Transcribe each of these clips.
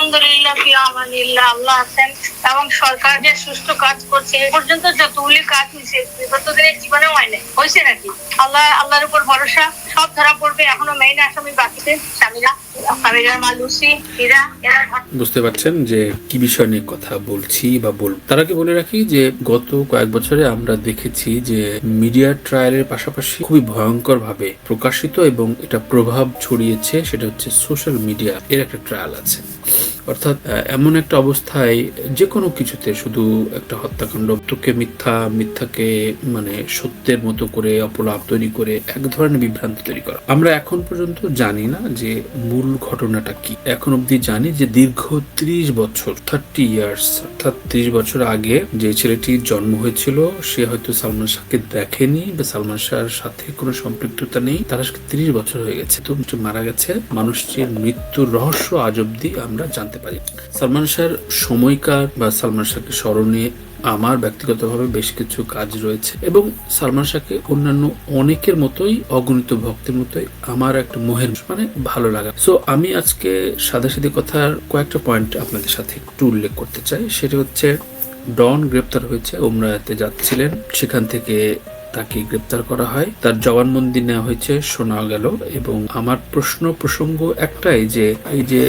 আলহামদুলিল্লাহ ফি আমানিল্লাহ, আল্লাহ আছেন এবং সরকার যে সুষ্ঠু কাজ করছে এ পর্যন্ত যতগুলি কাজ হয়েছে বিগত দিনের জীবনে হয়েছে নাকি? আল্লাহর উপর ভরসা, সব ধরা পড়বে। এখনো মেইন আসামি বাকিতে সামিরার মা লুসি, হীরা, এরা। বুঝতে পারছেন যে কি বিষয় নিয়ে কথা বলছি বা বলব। তার আগে বলে রাখি যে গত কয়েক বছরে আমরা দেখেছি যে মিডিয়া ট্রায়ালের পাশাপাশি খুবই ভয়ঙ্কর ভাবে প্রকাশিত এবং এটা প্রভাব ছড়িয়েছে, সেটা হচ্ছে সোশ্যাল মিডিয়া এর একটা ট্রায়াল আছে। অর্থাৎ এমন একটা অবস্থায় যে কোনো কিছুতে শুধু একটা হত্যাকাণ্ড, তোকে মিথ্যাকে মানে সত্যের মতো করে অপলাপ তৈরি করে এক ধরনের বিভ্রান্তি তৈরি করা। আমরা এখন পর্যন্ত জানি না যে মূল ঘটনাটা কি। এখন অব্দি জানি যে দীর্ঘ 30 বছর 30 ইয়ার্স, অর্থাৎ 30 বছর আগে যে ছেলেটির জন্ম হয়েছিল সে হয়তো সালমান শাহকে দেখেনি বা সালমান শাহর সাথে কোনো সম্পৃক্ততা নেই, তার 30 বছর হয়ে গেছে, তো মারা গেছে। মানুষটির মৃত্যুর রহস্য আজ অব্দি আমরা জানতে পারি। সালমান শাহর সময়কার বা সালমান শাহকে স্মরণে আমার ব্যক্তিগতভাবে বেশ কিছু কাজ রয়েছে এবং সালমান শাহকে অন্যান্য অনেকের মতোই, অগণিত ভক্তের মতোই আমার একটা মোহের মানে ভালো লাগা। সো আমি আজকে সাদাসিধি কথার কয়েকটা পয়েন্ট আপনাদের সাথে একটু উল্লেখ করতে চাই। সেটা হচ্ছে ডন গ্রেপ্তার হয়েছে, উমরাতে যাচ্ছিলেন, সেখান থেকে তাকে গ্রেপ্তার করা হয়, তার জবানবন্দি নেওয়া হয়েছে, শোনা গেল। এবং আমার প্রসঙ্গ একটাই যে এই যে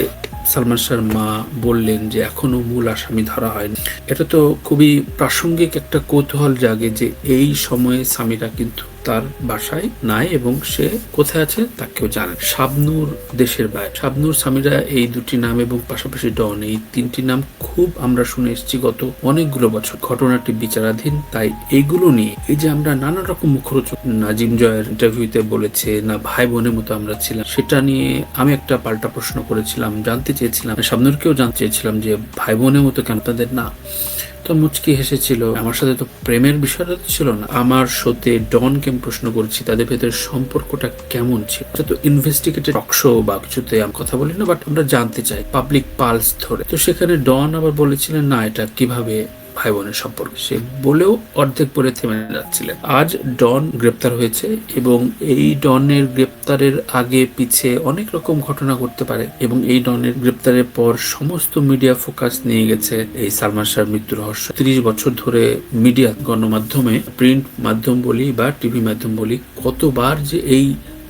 সালমান শাহর মা বললেন যে এখনো মূল আসামি ধরা হয়নি, এটা তো খুবই প্রাসঙ্গিক একটা কৌতূহল জাগে যে এই সময়ে সামিরা কিন্তু তার বাসায় নাই এবং সে কোথায় আছে তা কেউ জানে। শাবনূর দেশের বাইরে, শাবনূর, সামিরা এই দুটি নাম এবং পাশাপাশি ডন এই তিনটি নাম খুব আমরা শুনে এসেছি গত অনেকগুলো বছর। ঘটনাটি বিচারাধীন, তাই এইগুলো নিয়ে এই যে আমরা নানা রকম মুখরোচক, নাজিম জয়ের ইন্টারভিউতে বলেছে না ভাই বোনের মতো আমরা ছিলাম, সেটা নিয়ে আমি একটা পাল্টা প্রশ্ন করেছিলাম, জানতে চেয়েছিলাম, শাবনূরকেও জানতে চেয়েছিলাম যে ভাই বোনের মতো কেন তাদের না। তো মুচকি হেসেছিল। আমার সাথে তো প্রেমের বিষয়টা ছিল না। আমার শোতে ডনকে প্রশ্ন করছি তাদের ভেতরে সম্পর্কটা কেমন ছিল। তো ইনভেস্টিগেটেড টক শো বা কিছুতে আমি কথা বলি না, বাট আমরা জানতে চাই পাবলিক পালস ধরে। তো সেখানে ডন আবার বলেছিলেন না এটা কিভাবে ভাই বোনের সম্পর্ক, সে বলেও অর্ধেক পরে থেমে যাচ্ছিলেন। আজ ডন গ্রেপ্তার হয়েছে এবং এই ডনের গ্রেপ্তারের আগে পিছে অনেক রকম ঘটনা ঘটতে পারে এবং এই ডনের গ্রেপ্তারের পর সমস্ত মিডিয়া ফোকাস নিয়ে গেছে এই সালমান শাহর মৃত্যু রহস্য। 30 বছর ধরে মিডিয়া, গণমাধ্যমে, প্রিন্ট মাধ্যম বলি বা টিভি মাধ্যম বলি, কতবার যে এই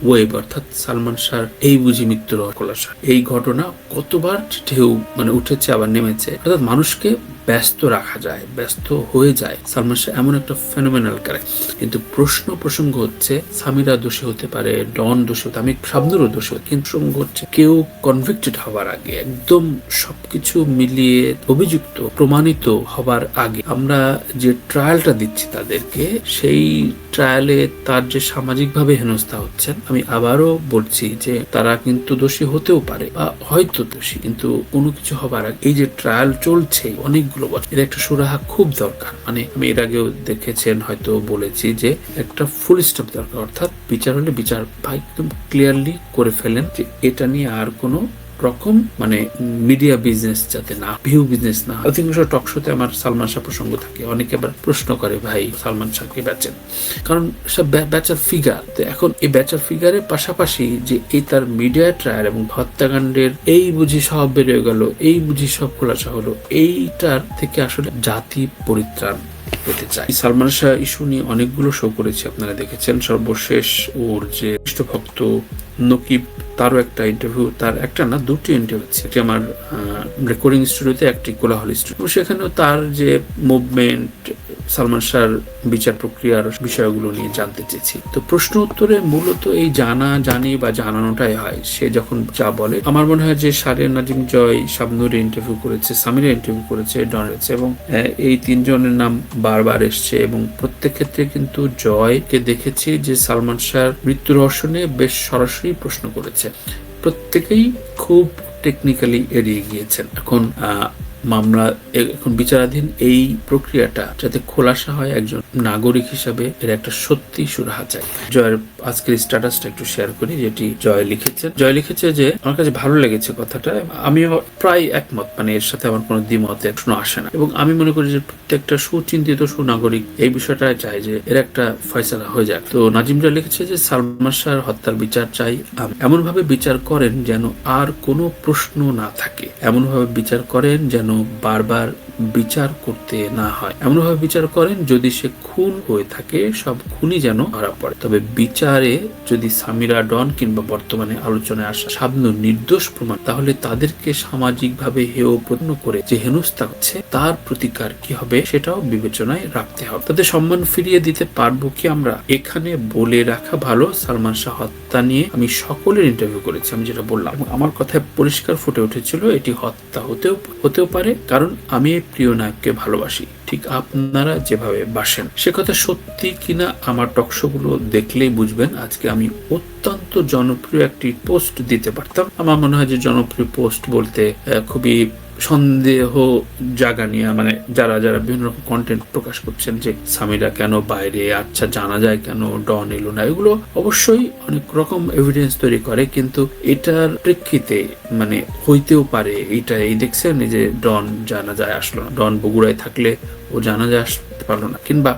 ওয়েব অর্থাৎ সালমান শাহর এই বুঝি মৃত্যুর খোলাসা, এই ঘটনা কতবার ঢেউ মানে উঠেছে আবার নেমেছে। অর্থাৎ মানুষকে ব্যস্ত রাখা যায়, ব্যস্ত হয়ে যায়। সালমান শাহ এমন একটা ফেনোমেনাল ক্যারেক্টার। কিন্তু প্রসঙ্গ হচ্ছে সামিরা দোষী হতে পারে, ডন দোষী হতে, আমি শাবনূরও দোষী হতে, কিন্তু প্রসঙ্গ হচ্ছে কেউ কনভিক্টেড হবার আগে, একদম সবকিছু মিলিয়ে অভিযুক্ত প্রমাণিত হবার আগে আমরা যে ট্রায়ালটা দিচ্ছি তাদেরকে, সেই ট্রায়ালে তার যে সামাজিকভাবে হেনস্থা হচ্ছেন, আমি আবারও বলছি যে তারা কিন্তু দোষী হতেও পারে বা হয়তো দোষী, কিন্তু কোনো কিছু হবার আগে এই যে ট্রায়াল চলছে অনেকগুলো বছর, এর একটা সুরাহা খুব দরকার। মানে আমি এর আগেও দেখেছেন, হয়তো বলেছি যে একটা ফুল স্টপ দরকার, অর্থাৎ বিচার হলে বিচার ভাই একদম ক্লিয়ারলি করে ফেলেন যে এটা নিয়ে আর কোনো রকম মানে মিডিয়া বিজনেস যাতে না, ভিউ বিজনেস না। অধিকাংশ টক শোতে আমার সালমান শাহ প্রসঙ্গ থাকে, অনেকে আবার প্রশ্ন করে ভাই সালমান শাহকে বেচেন, কারণ সব বেচার ফিগার। তো এখন এই বেচার ফিগারের পাশাপাশি যে এই তার মিডিয়া ট্রায়াল এবং হত্যাকাণ্ডের এই বুঝি সব বেরিয়ে গেল, এই বুঝি সব খোলাসা হলো, এইটার থেকে আসলে জাতি পরিত্রাণ পেতে চাই। সালমান শাহ ইস্যু নিয়ে অনেকগুলো শো করেছে, আপনারা দেখেছেন। সর্বশেষ ওর যে ইষ্টভক্ত নকিব, তারও একটা ইন্টারভিউ, তার একটা না দুটি ইন্টারভিউ আছে, একটি আমার রেকর্ডিং স্টুডিওতে, একটি কোলাহল স্টুডিও। সেখানেও তার যে মুভমেন্ট, সালমান শাহর বিচার প্রক্রিয়ার বিষয়গুলো নিয়ে জানতে চেয়েছি। তো প্রশ্ন উত্তরে মূলত এই জানি বা জানানোটাই হয়। সে যখন যা বলে, আমার মনে হয় যে সারে নাজিম জয়, শাবনূর ইন্টারভিউ করেছে, সামিরা ইন্টারভিউ করেছে, ডন রয়েছে এবং এই তিনজনের নাম বারবার এসছে এবং প্রত্যেক ক্ষেত্রে কিন্তু জয়কে দেখেছি যে সালমান শাহর মৃত্যু রহস্য নিয়ে বেশ সরাসরি প্রশ্ন করেছে। প্রত্যেকেই খুব টেকনিক্যালি এড়িয়ে গিয়েছেন। এখন মামলা এখন বিচারাধীন, এই প্রক্রিয়াটা যাতে খোলাসা হয় একজন নাগরিক হিসাবে এর একটা সত্যি সুরাহা চাই। জয়ের আজকের স্ট্যাটাসটা একটু শেয়ার করি, যেটি জয় লিখেছে। জয় লিখেছে যে আমার কাছে ভালো লেগেছে কথাটা, আমিও প্রায় একমত, মানে এর সাথে আমার কোনো দ্বিমতের প্রশ্ন আসে না, এবং আমি মনে করি যে প্রত্যেকটা সুচিন্তিত সুনাগরিক এই বিষয়টা চায় যে এর একটা ফয়সালা হয়ে যাক। তো নাজিম জয় লিখেছে যে সালমান শাহর হত্যার বিচার চাই, এমন ভাবে বিচার করেন যেন আর কোনো প্রশ্ন না থাকে, এমন ভাবে বিচার করেন যেন বারবার বিচার করতে না হয়, এমনভাবে বিচার করেন যদি সে খুন হয়ে থাকে সব খুনই যেন ধরা পড়ে। তবে বিচারে যদি সামিরা, ডন কিংবা বর্তমানে আলোচনায় আসা শাবনূর নির্দোষ প্রমাণ, তাহলে তাদেরকে সামাজিকভাবে হেয় প্রত্ন করে যে হেনস্থা হচ্ছে তার প্রতিকার কি হবে সেটাও বিবেচনায় রাখতে হবে। তাদের সম্মান ফিরিয়ে দিতে পারবো কি আমরা? এখানে বলে রাখা ভালো, সালমান শাহ হত্যা নিয়ে আমি সকলের ইন্টারভিউ করেছি, আমি যেটা বললাম আমার কথায় পরিষ্কার ফুটে উঠেছিল এটি হত্যা হতেও পারে, কারণ আমি প্রিয় নায়ককে ভালোবাসি ঠিক আপনারা যেভাবে বাসেন। সে কথা সত্যি কিনা আমার টকশো গুলো দেখলেই বুঝবেন। আজকে আমি অত্যন্ত জনপ্রিয় একটি পোস্ট দিতে পারতাম। আমার মনে হয় যে জনপ্রিয় পোস্ট বলতে খুবই সন্দেহ জায়গা নিয়ে, মানে যারা যারা বিভিন্ন রকম কন্টেন্ট প্রকাশ করছেন যে সামিরা কেন বাইরে, আচ্ছা জানা যায় কেন ডন এলো না, এগুলো অবশ্যই অনেক রকম এভিডেন্স তৈরি করে, কিন্তু এটার প্রেক্ষিতে মানে হইতেও পারে এটা এই দেখছেন যে ডন জানা যায় আসলো না, ডন বগুড়ায় থাকলে ও জানা যায় আসতে পারলো না, কিংবা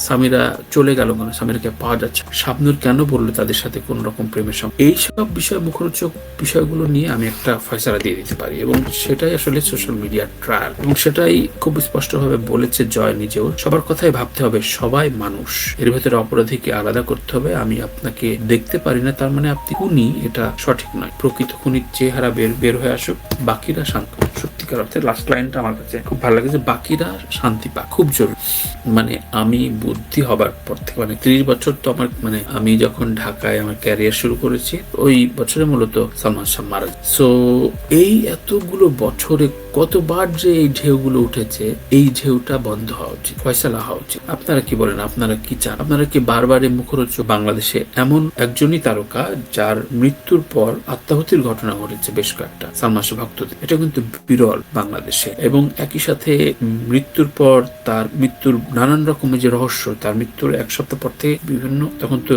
সামিরা চলে গেল কেন, সামিরাকে পাওয়া যাচ্ছে, শাবনূর কেন বললো তাদের সাথে কোন রকম প্রেমের সঙ্গে, এইসব বিষয় মুখরোচক বিষয়গুলো নিয়ে আমি একটা ফয়সালা দিয়ে দিতে পারি, এবং সেটাই আসলে সোশ্যাল মিডিয়ার ট্রায়াল, এবং সেটাই খুব স্পষ্টভাবে বলেছে জয় নিজেও। সবার কথাই ভাবতে হবে, সবাই মানুষ, এর ভেতরে অপরাধীকে আলাদা করতে হবে। আমি আপনাকে দেখতে পারি না তার মানে আপনি খুনি, এটা সঠিক নয়। প্রকৃত খুনির চেহারা বের হয়ে আসুক, বাকিরা শান্ত। সত্যিকার অর্থে লাস্ট লাইনটা আমার কাছে খুব ভালো লাগে, যে বাকিরা শান্তি পাক, খুব জরুরি। মানে আমি বুদ্ধি হবার পর থেকে, মানে 30 বছর তো আমার, মানে আমি যখন ঢাকায় আমার ক্যারিয়ার শুরু করেছি ওই বছরে মূলত সালমান শাহ মারা যায়। সো এই এতগুলো বছরে কতবার যে এই ঢেউগুলো উঠেছে, এই ঢেউটা বন্ধ হওয়া উচিত, ফয়সালা হওয়া উচিত। আপনারা কি বলেন? আপনারা কি চান? আপনারা কি বারবার মুখরোচক বাংলাদেশে এমন একজনই তারকা যার মৃত্যুর পর আত্মাহুতির ঘটনা ঘটেছে বেশ কয়েকটা সালমান শাহ ভক্তদের, এটা কিন্তু বিরল বাংলাদেশে, এবং একই সাথে মৃত্যুর পর তার মৃত্যুর নানান রকমের যে রহস্য, তার মৃত্যুর এক সপ্তাহ পর থেকে বিভিন্ন, তখন তো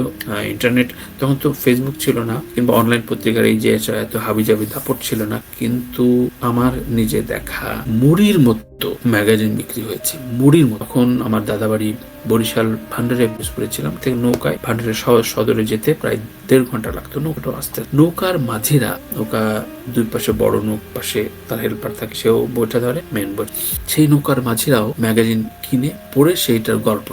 ইন্টারনেট, তখন তো ফেসবুক ছিল না কিংবা অনলাইন পত্রিকার এই যে এত হাবিজাবি দাপট ছিল না, কিন্তু আমার নিজে দেখা মুড়ির মতো ম্যাগাজিন বিক্রি হয়েছে, মুড়ির মতো। তখন আমার দাদাবাড়ি বরিশাল ভান্ডারে পড়েছিলাম, থেকে নৌকায় ভান্ডারের সদরে যেতে প্রায় 1.5 ঘন্টা লাগতো নৌকাটা আসতে। নৌকার মাঝিরা, নৌকা দুই পাশে বড় নৌক, পাশে তার হেল্পার থাকে, সেও বইটা ধরে মেন বই, সেই নৌকার মাঝিরাও ম্যাগাজিন কিনে পড়ে সেইটার গল্প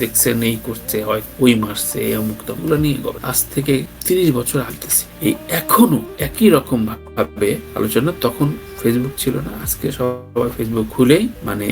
দেখছেন, এই করছে, হয় ওই মারছে, অমুক তমুকগুলো নিয়ে আজ থেকে 30 বছর আগতেছে। এই এখনো একই রকম ভাবে আলোচনা। তখন ফেসবুক ছিল না, আজকে সবাই ফেসবুক খুলেই মানে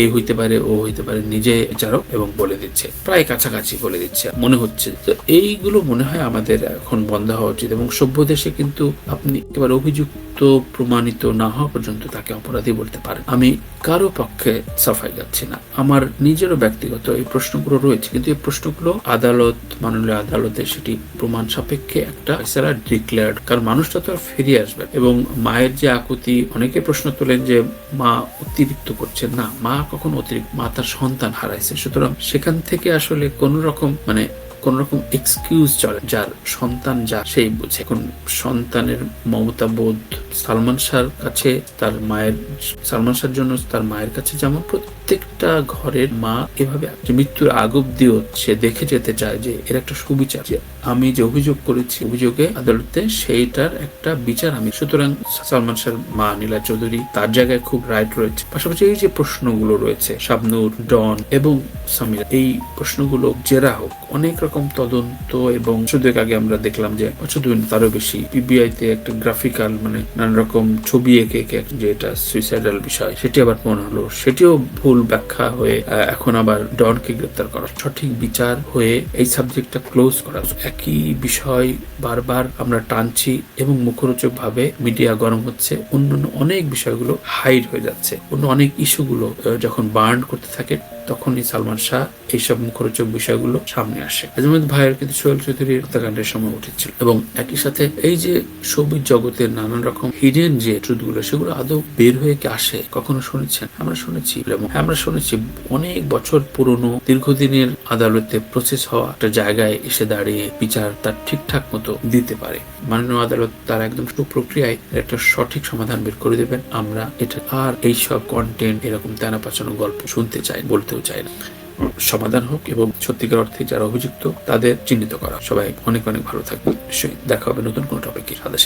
এ হইতে পারে, ও হইতে পারে, নিজে বিচারক এবং বলে দিচ্ছে, প্রায় কাছাকাছি বলে দিচ্ছে মনে হচ্ছে। তো এইগুলো মনে হয় আমাদের এখন বন্ধ হওয়া উচিত, এবং সভ্য দেশে কিন্তু আপনি একেবারে অভিযুক্ত প্রমাণিত না হওয়া পর্যন্ত তাকে অপরাধী বলতে পারেন। আমি কারো পক্ষে সাফাই যাচ্ছি না, আমার নিজেরও ব্যক্তিগত এই প্রশ্নগুলো রয়েছে, কিন্তু এই প্রশ্নগুলো আদালত, মাননীয় আদালতে সেটি প্রমাণ সাপেক্ষে একটা ফয়সালা ডিক্লেয়ার্ড, কারণ মানুষটা তো আর ফিরে আসবে। এবং মায়ের যে আকুতি, অনেকে প্রশ্ন তোলেন যে মা অতিরিক্ত করছেন, না, মা কখনো অতিরিক্ত, মা তার সন্তান হারাইছে, সুতরাং সেখান থেকে আসলে কোন রকম এক্সকিউজ চলে, যার সন্তান যা সেই বুঝে। এখন সন্তানের মমতা বোধ সালমান শাহর কাছে, তার মায়ের, সালমান শাহর জন্য তার মায়ের কাছে যেমন, প্রত্যেকটা ঘরের মা এভাবে মৃত্যুর আগ অব্দিও সে দেখে যেতে চায় যে এর একটা সুবিচার, যে আমি যে অভিযোগ করেছি অভিযোগে আদালতে সেইটার একটা বিচার আমি। সুতরাং সালমান শাহর মা নীলা চৌধুরী, তার জায়গায় খুব রাইট রয়েছে। পাশাপাশি এই যে প্রশ্নগুলো রয়েছে শাবনূর, ডন এবং সামিরা, এই প্রশ্নগুলো জেরা হোক, অনেক রকম তদন্ত, এবং শুধু আগে আমরা দেখলাম যে শুধু তারও বেশি পিবিআই তে একটা গ্রাফিক্যাল, মানে নানা রকম ছবি এঁকে যে এটা সুইসাইডাল বিষয়, সেটি আবার মনে হলো সেটিও ভুল ব্যাখ্যা হয়ে এখন আবার ডনকে গ্রেপ্তার করা, সঠিক বিচার হয়ে এই সাবজেক্টটা ক্লোজ করা। একই বিষয় বারবার আমরা টানছি এবং মুখরোচক ভাবে মিডিয়া গরম হচ্ছে, অন্য অনেক বিষয়গুলো হাইড হয়ে যাচ্ছে, অন্য অনেক ইস্যুগুলো যখন বার্ন করতে থাকে তখনই সালমান শাহ এইসব মুখরোচক বিষয়গুলো সামনে আসে। আজমত ভাইয়ের কিন্তু সোহেল চৌধুরীর হত্যাকাণ্ডের সময় উঠেছিল, এবং একই সাথে এই যে শোবিজ জগতের নানান রকম হিডেন যে ট্রুথগুলো, সেগুলো আদৌ বের হয়ে কি আসে? কখনো শুনেছেন? আমরা শুনেছি, এবং আমরা শুনেছি অনেক বছর পুরনো দীর্ঘদিনের আদালতে প্রসেস হওয়া একটা জায়গায় এসে দাঁড়িয়ে বিচার তার ঠিকঠাক মতো দিতে পারে। মাননীয় আদালত তার একদম সুপ্রক্রিয়ায় একটা সঠিক সমাধান বের করে দেবেন। আমরা এটা আর এইসব কন্টেন্ট, এরকম তেনা পাচানো গল্প শুনতে চাই, বলতেও চাই না। সমাধান হোক এবং সত্যিকার অর্থে যারা অভিযুক্ত তাদের চিহ্নিত করা। সবাই অনেক অনেক ভালো থাকবে। নিশ্চয়ই দেখা হবে নতুন কোনো টপিকে। সাদা